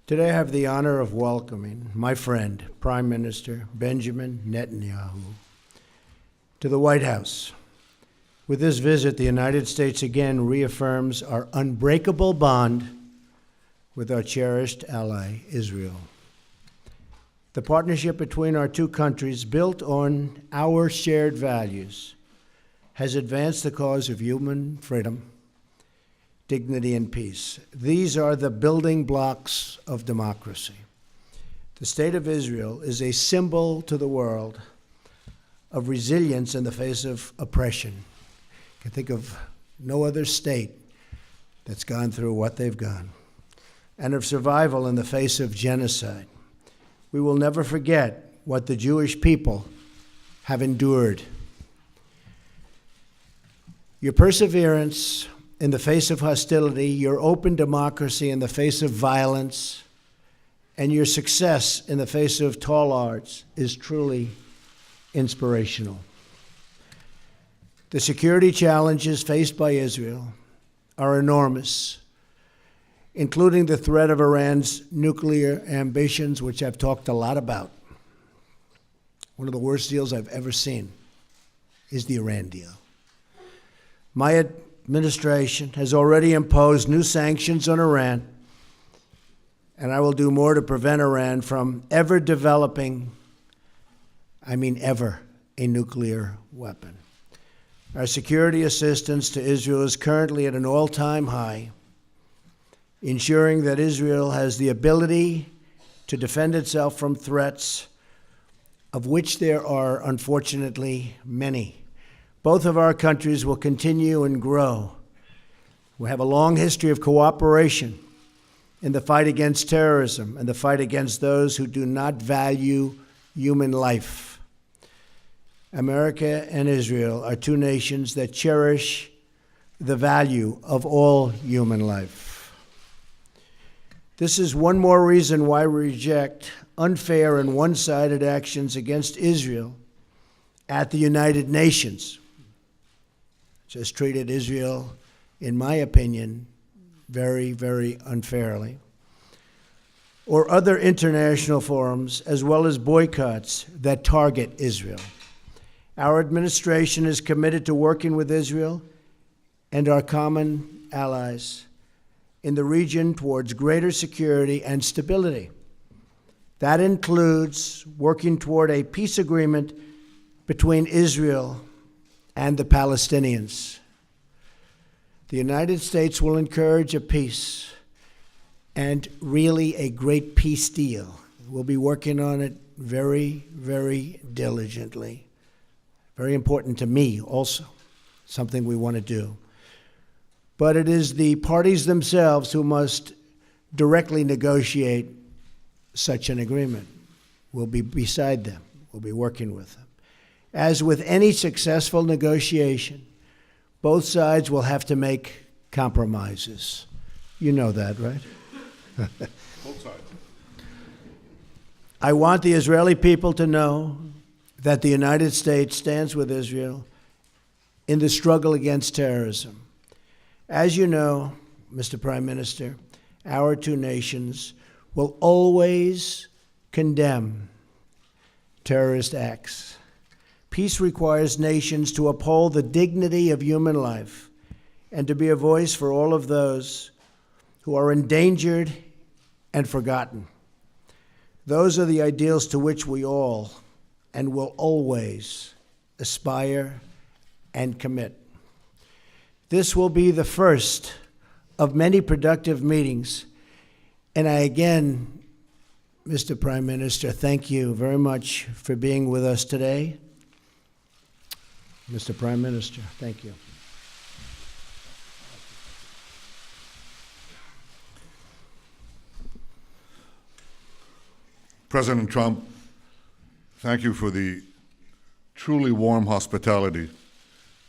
Today I have the honor of welcoming my friend, Prime Minister Benjamin Netanyahu, to the White House. With this visit, the United States again reaffirms our unbreakable bond with our cherished ally, Israel. The partnership between our two countries, built on our shared values, has advanced the cause of human freedom, dignity, and peace. These are the building blocks of democracy. The State of Israel is a symbol to the world of resilience in the face of oppression. You can think of no other state that's gone through what they've gone, and of survival in the face of genocide. We will never forget what the Jewish people have endured. Your perseverance in the face of hostility, your open democracy in the face of violence, and your success in the face of tall odds is truly inspirational. The security challenges faced by Israel are enormous, including the threat of Iran's nuclear ambitions, which I've talked a lot about. One of the worst deals I've ever seen is the Iran deal. My administration has already imposed new sanctions on Iran, and I will do more to prevent Iran from ever developing, ever, a nuclear weapon. Our security assistance to Israel is currently at an all-time high, ensuring that Israel has the ability to defend itself from threats, of which there are, unfortunately, many. Both of our countries will continue and grow. We have a long history of cooperation in the fight against terrorism and the fight against those who do not value human life. America and Israel are two nations that cherish the value of all human life. This is one more reason why we reject unfair and one-sided actions against Israel at the United Nations, which has treated Israel, in my opinion, very, very unfairly, or other international forums, as well as boycotts that target Israel. Our administration is committed to working with Israel and our common allies in the region towards greater security and stability. That includes working toward a peace agreement between Israel and the Palestinians. The United States will encourage a peace and really a great peace deal. We'll be working on it very, very diligently. Very important to me also, something we want to do. But it is the parties themselves who must directly negotiate such an agreement. We'll be beside them. We'll be working with them. As with any successful negotiation, both sides will have to make compromises. You know that, right? Both sides. I want the Israeli people to know that the United States stands with Israel in the struggle against terrorism. As you know, Mr. Prime Minister, our two nations will always condemn terrorist acts. Peace requires nations to uphold the dignity of human life and to be a voice for all of those who are endangered and forgotten. Those are the ideals to which we all and will always aspire and commit. This will be the first of many productive meetings, and I again, Mr. Prime Minister, thank you very much for being with us today. Mr. Prime Minister, thank you. President Trump, thank you for the truly warm hospitality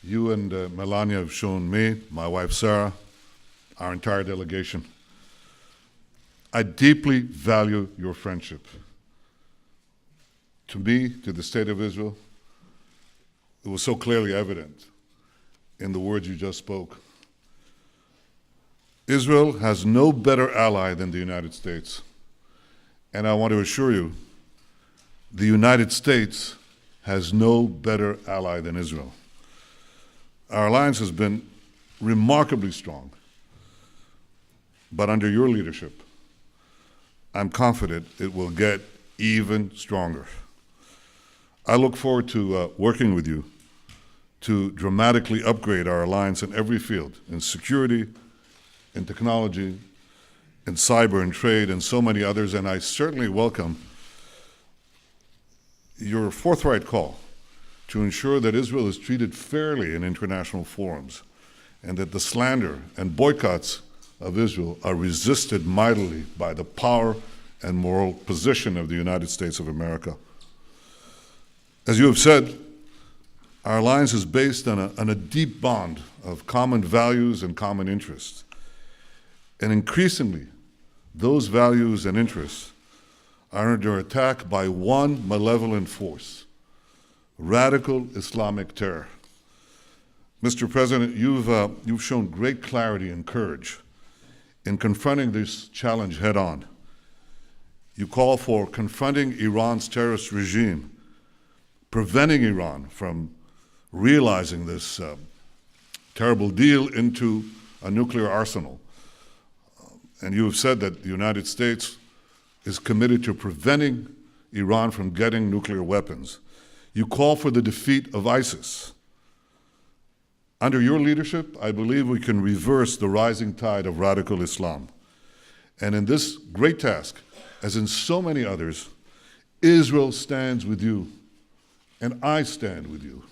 you and Melania have shown me, my wife Sarah, our entire delegation. I deeply value your friendship. To me, to the State of Israel, it was so clearly evident in the words you just spoke. Israel has no better ally than the United States. And I want to assure you, the United States has no better ally than Israel. Our alliance has been remarkably strong, but under your leadership, I'm confident it will get even stronger. I look forward to working with you to dramatically upgrade our alliance in every field, in security, in technology, in cyber and trade, and so many others, and I certainly welcome your forthright call to ensure that Israel is treated fairly in international forums and that the slander and boycotts of Israel are resisted mightily by the power and moral position of the United States of America. As you have said, our alliance is based on a deep bond of common values and common interests. And increasingly, those values and interests are under attack by one malevolent force: radical Islamic terror. Mr. President, you've shown great clarity and courage in confronting this challenge head-on. You call for confronting Iran's terrorist regime, preventing Iran from realizing this terrible deal into a nuclear arsenal. And you have said that the United States is committed to preventing Iran from getting nuclear weapons. You call for the defeat of ISIS. Under your leadership, I believe we can reverse the rising tide of radical Islam. And in this great task, as in so many others, Israel stands with you, and I stand with you.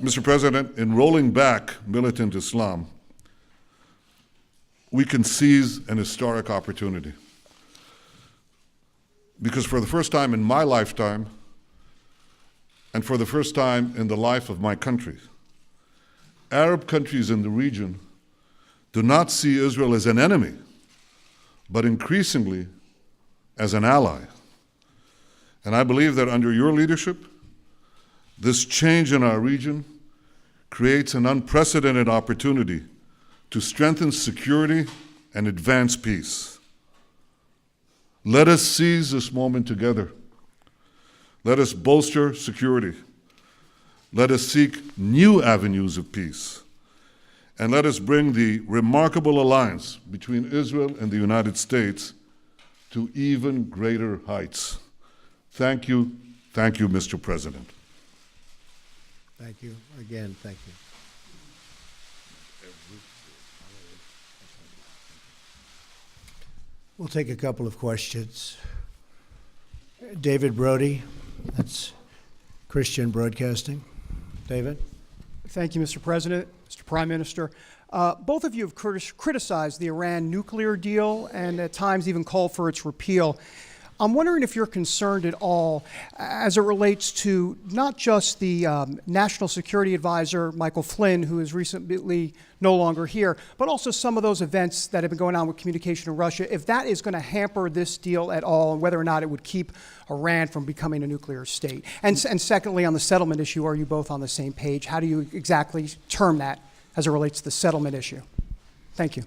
Mr. President, in rolling back militant Islam, we can seize an historic opportunity. Because for the first time in my lifetime, and for the first time in the life of my country, Arab countries in the region do not see Israel as an enemy, but increasingly as an ally. And I believe that under your leadership, this change in our region creates an unprecedented opportunity to strengthen security and advance peace. Let us seize this moment together. Let us bolster security. Let us seek new avenues of peace. And let us bring the remarkable alliance between Israel and the United States to even greater heights. Thank you, Mr. President. Thank you. Again, thank you. We'll take a couple of questions. David Brody, that's Christian Broadcasting. David? Thank you, Mr. President, Mr. Prime Minister. Both of you have criticized the Iran nuclear deal and at times even called for its repeal. I'm wondering if you're concerned at all as it relates to not just the National Security Advisor, Michael Flynn, who is recently no longer here, but also some of those events that have been going on with communication in Russia, if that is going to hamper this deal at all and whether or not it would keep Iran from becoming a nuclear state. And secondly, on the settlement issue, are you both on the same page? How do you exactly term that as it relates to the settlement issue? Thank you.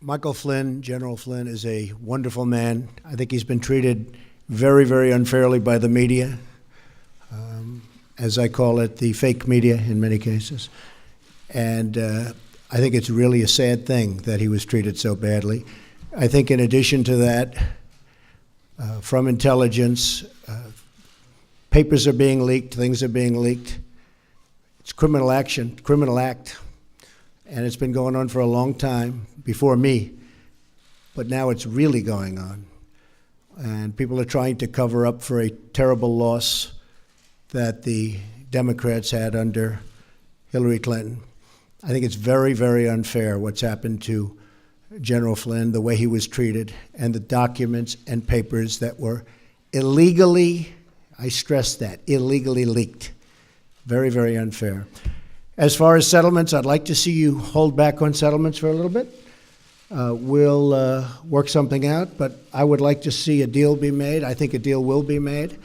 Michael Flynn, General Flynn, is a wonderful man. I think he's been treated very, very unfairly by the media, as I call it, the fake media in many cases. And I think it's really a sad thing that he was treated so badly. I think in addition to that, from intelligence, papers are being leaked, things are being leaked. It's criminal action, criminal act. And it's been going on for a long time, before me, but now it's really going on. And people are trying to cover up for a terrible loss that the Democrats had under Hillary Clinton. I think it's very, very unfair what's happened to General Flynn, the way he was treated, and the documents and papers that were illegally, I stress that, illegally leaked. Very, very unfair. As far as settlements, I'd like to see you hold back on settlements for a little bit. We'll work something out, but I would like to see a deal be made. I think a deal will be made.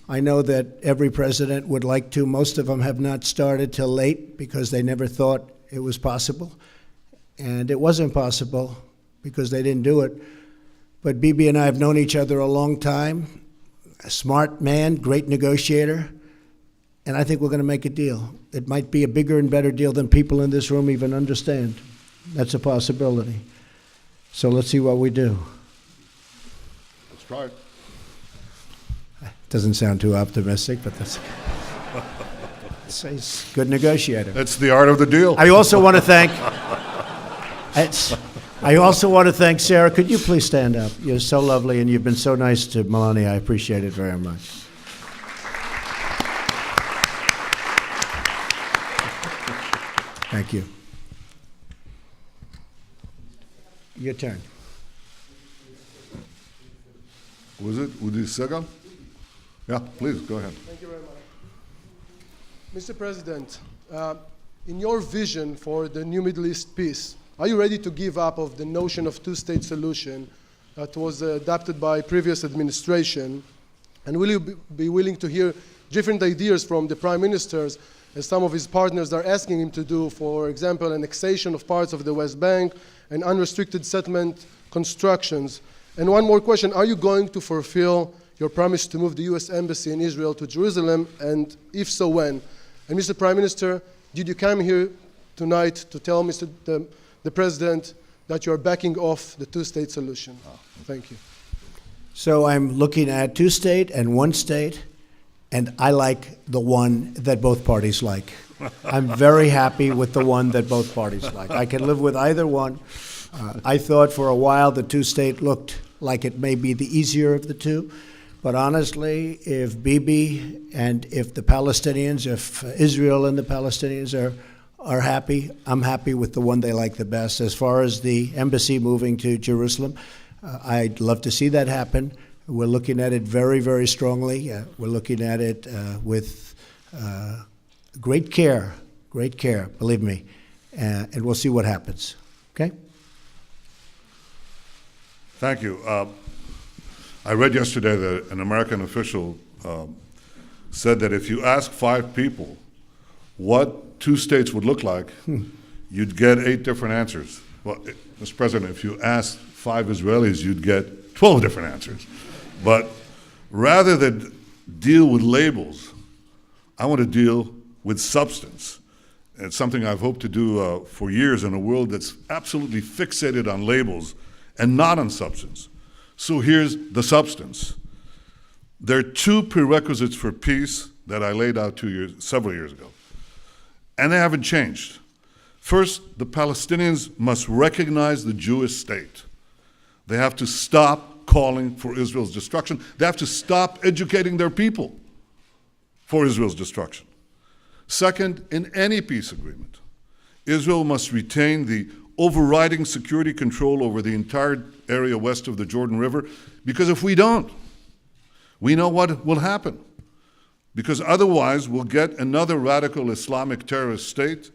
I know that every president would like to. Most of them have not started till late because they never thought it was possible. And it wasn't possible because they didn't do it. but Bibi and I have known each other a long time. A smart man, great negotiator, and I think we're going to make a deal. It might be a bigger and better deal than people in this room even understand. That's a possibility. So let's see what we do. Let's try it. Doesn't sound too optimistic, but that's he's a good negotiator. That's the art of the deal. I also want to thank. I also want to thank Sarah. Could you please stand up? You're so lovely, and you've been so nice to Melania. I appreciate it very much. Thank you. Your turn. Was it Udi Segal? Yeah, please, go ahead. Thank you very much. Mr. President, in your vision for the new Middle East peace, are you ready to give up of the notion of two-state solution that was adopted by previous administration? And will you be willing to hear different ideas from the prime ministers, as some of his partners are asking him to do, for example, annexation of parts of the West Bank and unrestricted settlement constructions? And one more question, are you going to fulfill your promise to move the U.S. Embassy in Israel to Jerusalem, and if so, when? And Mr. Prime Minister, did you come here tonight to tell the President that you're backing off the two-state solution? Thank you. So I'm looking at two-state and one-state, and I like the one that both parties like. I'm very happy with the one that both parties like. I can live with either one. I thought for a while the two-state looked like it may be the easier of the two. But honestly, if Bibi and if the Palestinians, if Israel and the Palestinians are happy, I'm happy with the one they like the best. As far as the embassy moving to Jerusalem, I'd love to see that happen. We're looking at it very, very strongly. We're looking at it with great care, believe me. And we'll see what happens. Okay? Thank you. I read yesterday that an American official said that if you ask 5 people what 2 states would look like, you'd get 8 different answers. Well, Mr. President, if you asked 5 Israelis, you'd get 12 different answers. But rather than deal with labels, I want to deal with substance. And it's something I've hoped to do for years in a world that's absolutely fixated on labels and not on substance. So here's the substance. There are 2 prerequisites for peace that I laid out several years ago, and they haven't changed. First, the Palestinians must recognize the Jewish state. They have to stop calling for Israel's destruction. They have to stop educating their people for Israel's destruction. Second, in any peace agreement, Israel must retain the overriding security control over the entire area west of the Jordan River, because if we don't, we know what will happen. Because otherwise, we'll get another radical Islamic terrorist state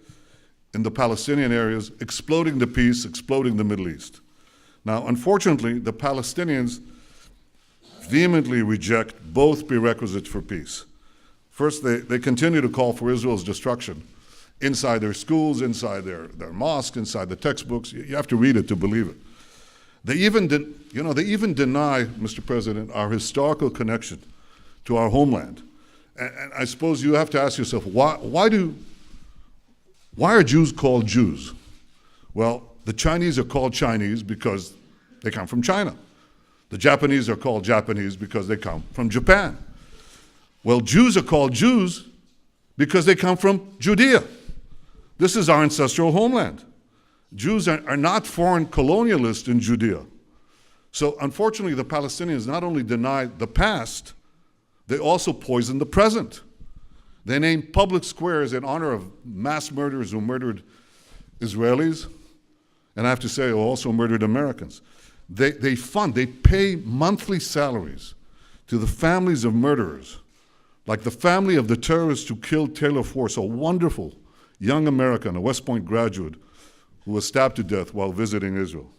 in the Palestinian areas, exploding the peace, exploding the Middle East. Now, unfortunately, the Palestinians vehemently reject both prerequisites for peace. First, they continue to call for Israel's destruction inside their schools, inside their mosques, inside the textbooks. You have to read it to believe it. They even deny, Mr. President, our historical connection to our homeland. And I suppose you have to ask yourself, why are Jews called Jews? Well, the Chinese are called Chinese because they come from China. The Japanese are called Japanese because they come from Japan. Well, Jews are called Jews because they come from Judea. This is our ancestral homeland. Jews are not foreign colonialists in Judea. So unfortunately, the Palestinians not only deny the past, they also poison the present. They name public squares in honor of mass murderers who murdered Israelis, and I have to say, who also murdered Americans. They pay monthly salaries to the families of murderers, like the family of the terrorist who killed Taylor Force, a wonderful young American, a West Point graduate, who was stabbed to death while visiting Israel.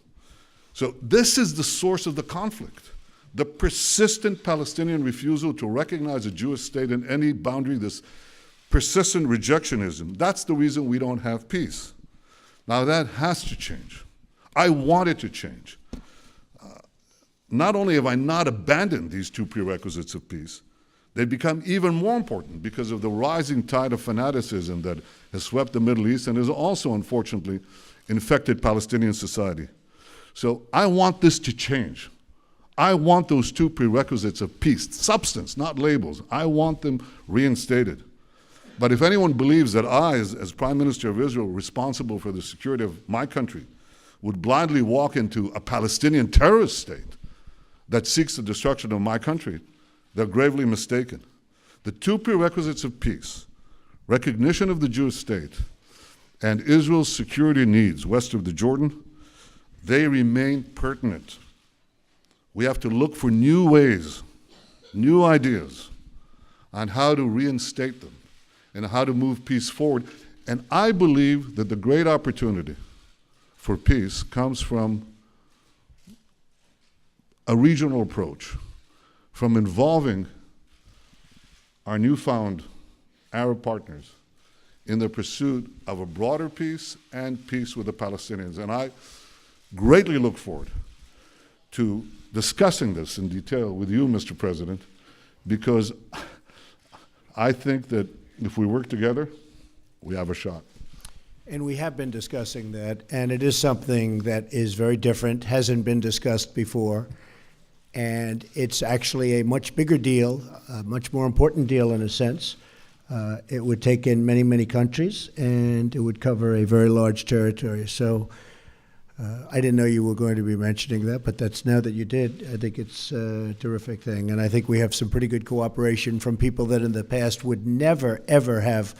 So this is the source of the conflict. The persistent Palestinian refusal to recognize a Jewish state in any boundary, this persistent rejectionism, that's the reason we don't have peace. Now that has to change. I want it to change. not only have I not abandoned these two prerequisites of peace, they become even more important because of the rising tide of fanaticism that has swept the Middle East and has also, unfortunately, infected Palestinian society. So I want this to change. I want those two prerequisites of peace, substance, not labels. I want them reinstated. But if anyone believes that I, as Prime Minister of Israel, responsible for the security of my country, would blindly walk into a Palestinian terrorist state that seeks the destruction of my country, they're gravely mistaken. The two prerequisites of peace, recognition of the Jewish state, and Israel's security needs west of the Jordan, they remain pertinent. We have to look for new ways, new ideas on how to reinstate them and how to move peace forward. And I believe that the great opportunity for peace comes from a regional approach, from involving our newfound Arab partners in the pursuit of a broader peace and peace with the Palestinians. And I greatly look forward to discussing this in detail with you, Mr. President, because I think that if we work together, we have a shot. And we have been discussing that, and it is something that is very different, hasn't been discussed before, and it's actually a much bigger deal, a much more important deal in a sense. It would take in many, many countries, and it would cover a very large territory. So I didn't know you were going to be mentioning that, but that's now that you did, I think it's a terrific thing. And I think we have some pretty good cooperation from people that in the past would never, ever have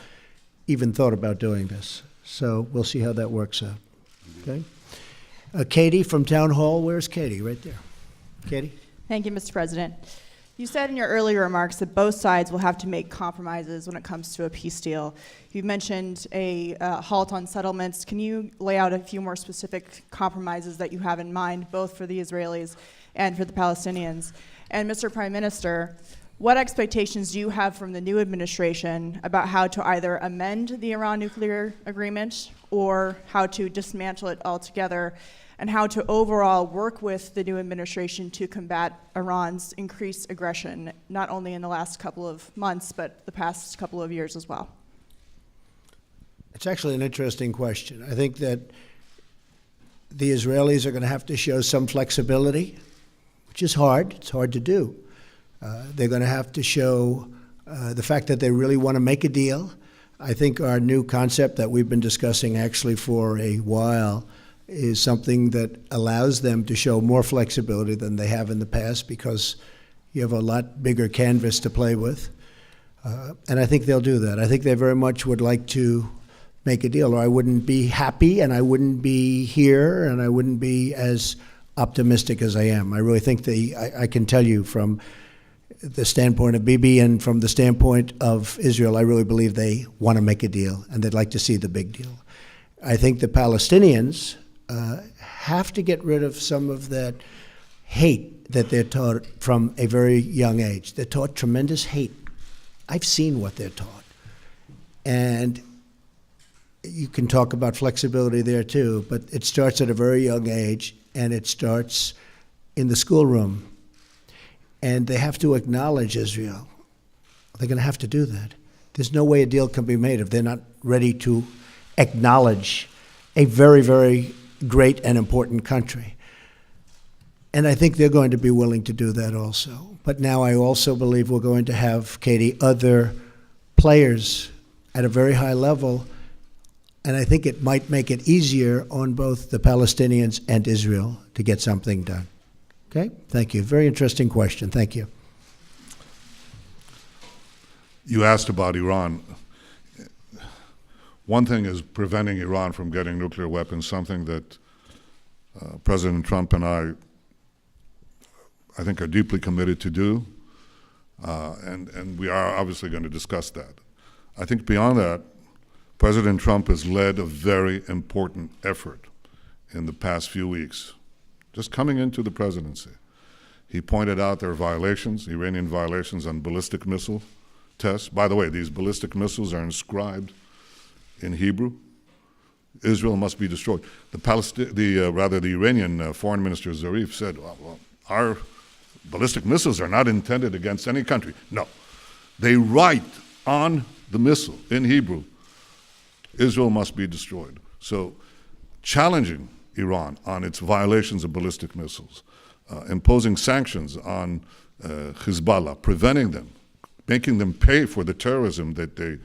even thought about doing this. So we'll see how that works out. Okay. Katie from Town Hall. Where's Katie? Right there. Katie? Thank you, Mr. President. You said in your earlier remarks that both sides will have to make compromises when it comes to a peace deal. You mentioned a halt on settlements. Can you lay out a few more specific compromises that you have in mind, both for the Israelis and for the Palestinians? And Mr. Prime Minister, what expectations do you have from the new administration about how to either amend the Iran nuclear agreement or how to dismantle it altogether, and how to overall work with the new administration to combat Iran's increased aggression, not only in the last couple of months, but the past couple of years as well? It's actually an interesting question. I think that the Israelis are going to have to show some flexibility, which is hard. It's hard to do. They're going to have to show the fact that they really want to make a deal. I think our new concept that we've been discussing actually for a while is something that allows them to show more flexibility than they have in the past, because you have a lot bigger canvas to play with. And I think they'll do that. I think they very much would like to make a deal, or I wouldn't be happy and I wouldn't be here and I wouldn't be as optimistic as I am. I really think I can tell you from the standpoint of Bibi and from the standpoint of Israel, I really believe they want to make a deal and they'd like to see the big deal. I think the Palestinians have to get rid of some of that hate that they're taught from a very young age. They're taught tremendous hate. I've seen what they're taught. And you can talk about flexibility there too, but it starts at a very young age, and it starts in the schoolroom. And they have to acknowledge Israel. They're going to have to do that. There's no way a deal can be made if they're not ready to acknowledge a very, very great and important country. And I think they're going to be willing to do that also. But now I also believe we're going to have, Katie, other players at a very high level, and I think it might make it easier on both the Palestinians and Israel to get something done. Okay? Thank you. Very interesting question. Thank you. You asked about Iran. One thing is preventing Iran from getting nuclear weapons, something that President Trump and I think are deeply committed to do, and we are obviously going to discuss that. I think beyond that, President Trump has led a very important effort in the past few weeks, just coming into the presidency. He pointed out there are violations, Iranian violations on ballistic missile tests. By the way, these ballistic missiles are inscribed in Hebrew. Israel must be destroyed. The Iranian Foreign Minister Zarif said, well, our ballistic missiles are not intended against any country. No. They write on the missile in Hebrew, Israel must be destroyed. So challenging Iran on its violations of ballistic missiles, imposing sanctions on Hezbollah, preventing them, making them pay for the terrorism that they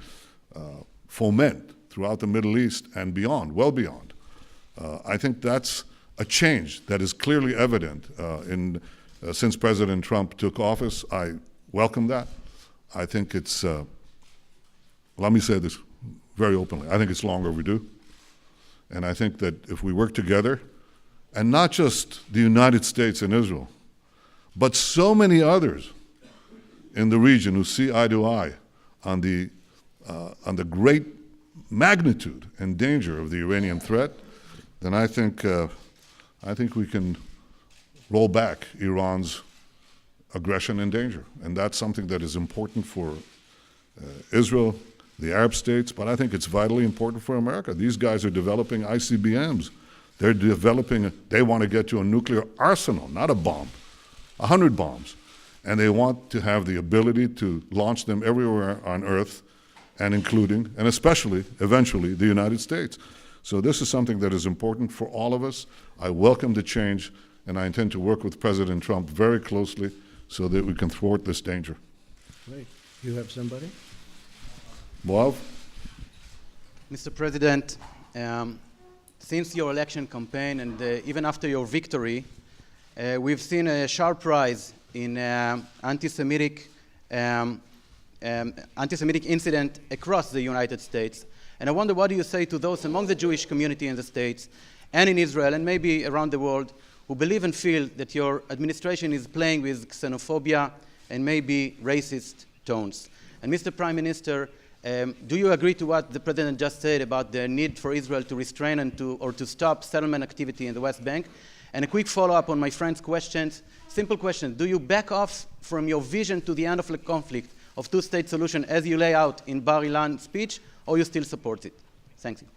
foment throughout the Middle East and beyond, well beyond. I think that's a change that is clearly evident since President Trump took office. I welcome that. I think it's, let me say this very openly, I think it's long overdue. And I think that if we work together, and not just the United States and Israel, but so many others in the region who see eye to eye on the great magnitude and danger of the Iranian threat, then I think we can roll back Iran's aggression and danger. And that's something that is important for Israel, the Arab states, but I think it's vitally important for America. These guys are developing ICBMs. They want to get to a nuclear arsenal, not a bomb, 100 bombs. And they want to have the ability to launch them everywhere on Earth, and including, and especially, eventually, the United States. So this is something that is important for all of us. I welcome the change, and I intend to work with President Trump very closely so that we can thwart this danger. Great. You have somebody? Boav? Mr. President, since your election campaign and even after your victory, we've seen a sharp rise in anti-Semitic incident across the United States. And I wonder, what do you say to those among the Jewish community in the States and in Israel and maybe around the world who believe and feel that your administration is playing with xenophobia and maybe racist tones? And Mr. Prime Minister, do you agree to what the President just said about the need for Israel to restrain and to stop settlement activity in the West Bank? And a quick follow-up on my friend's questions. Simple question. Do you back off from your vision to the end of the conflict of two-state solution as you lay out in Bar Ilan speech, or you still support it? Thank you.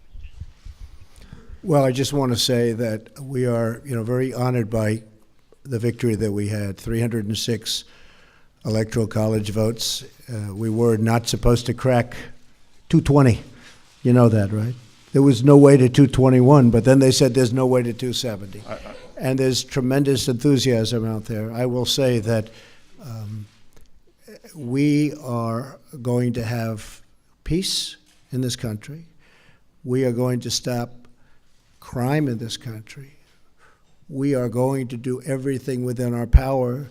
Well, I just want to say that we are, very honored by the victory that we had, 306 electoral college votes. We were not supposed to crack 220. You know that, right? There was no way to 221, but then they said there's no way to 270. And there's tremendous enthusiasm out there. I will say that we are going to have peace in this country. We are going to stop crime in this country. We are going to do everything within our power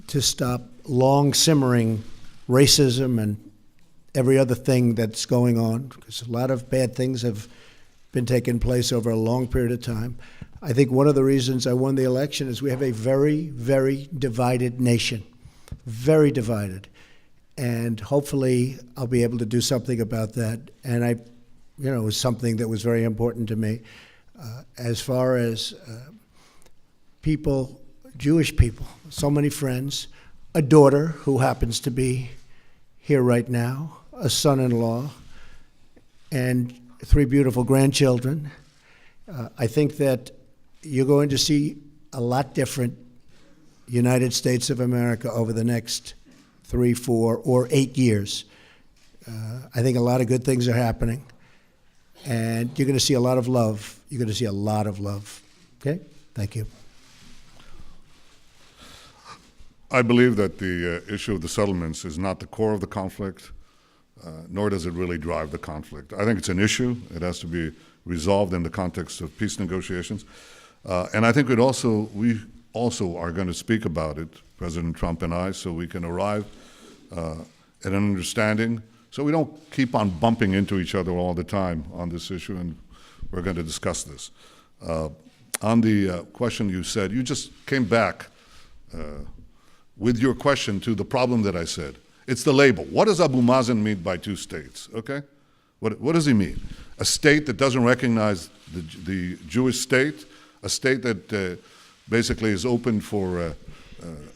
to stop long simmering racism and every other thing that's going on, because a lot of bad things have been taking place over a long period of time. I think one of the reasons I won the election is we have a very, very divided nation, very divided. And hopefully I'll be able to do something about that. And it was something that was very important to me. As far as people, Jewish people, so many friends, a daughter who happens to be here right now, a son-in-law, and 3 beautiful grandchildren. I think that you're going to see a lot different United States of America over the next 3, 4, or 8 years. I think a lot of good things are happening, and you're going to see a lot of love. You're going to see a lot of love. Okay? Thank you. I believe that the issue of the settlements is not the core of the conflict, nor does it really drive the conflict. I think it's an issue. It has to be resolved in the context of peace negotiations. And I think we also are going to speak about it, President Trump and I, so we can arrive at an understanding, so we don't keep on bumping into each other all the time on this issue, and we're going to discuss this. On the question you said, you just came back with your question to the problem that I said. It's the label. What does Abu Mazen mean by 2 states, okay? What does he mean? A state that doesn't recognize the Jewish state, a state that basically is open for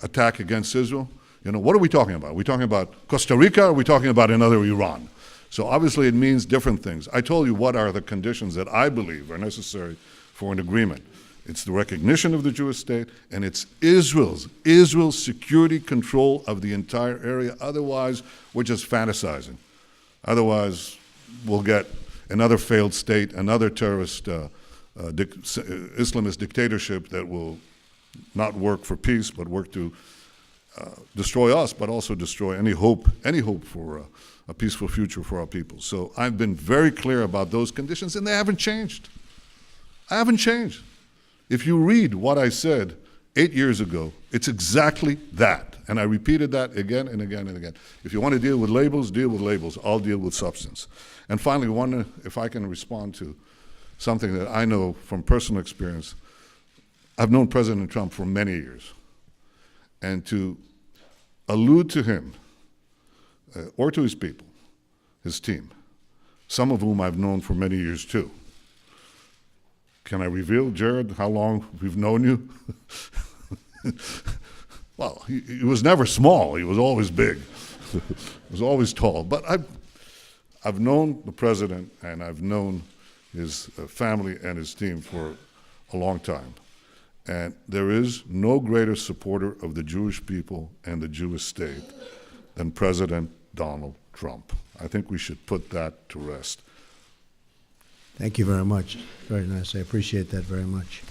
attack against Israel? What are we talking about? Are we talking about Costa Rica, or are we talking about another Iran? So obviously it means different things. I told you what are the conditions that I believe are necessary for an agreement. It's the recognition of the Jewish state, and it's Israel's security control of the entire area. Otherwise, we're just fantasizing. Otherwise, we'll get another failed state, another terrorist Islamist dictatorship that will not work for peace, but work to destroy us, but also destroy any hope for a peaceful future for our people. So I've been very clear about those conditions, and they haven't changed. I haven't changed. If you read what I said 8 years ago, it's exactly that. And I repeated that again and again and again. If you want to deal with labels, deal with labels. I'll deal with substance. And finally, if I can respond to something that I know from personal experience. I've known President Trump for many years. And to allude to him, or to his people, his team, some of whom I've known for many years too. Can I reveal, Jared, how long we've known you? Well, he was never small. He was always big. He was always tall. But I've known the president, and I've known his family and his team for a long time. And there is no greater supporter of the Jewish people and the Jewish state than President Donald Trump. I think we should put that to rest. Thank you very much. Very nice. I appreciate that very much.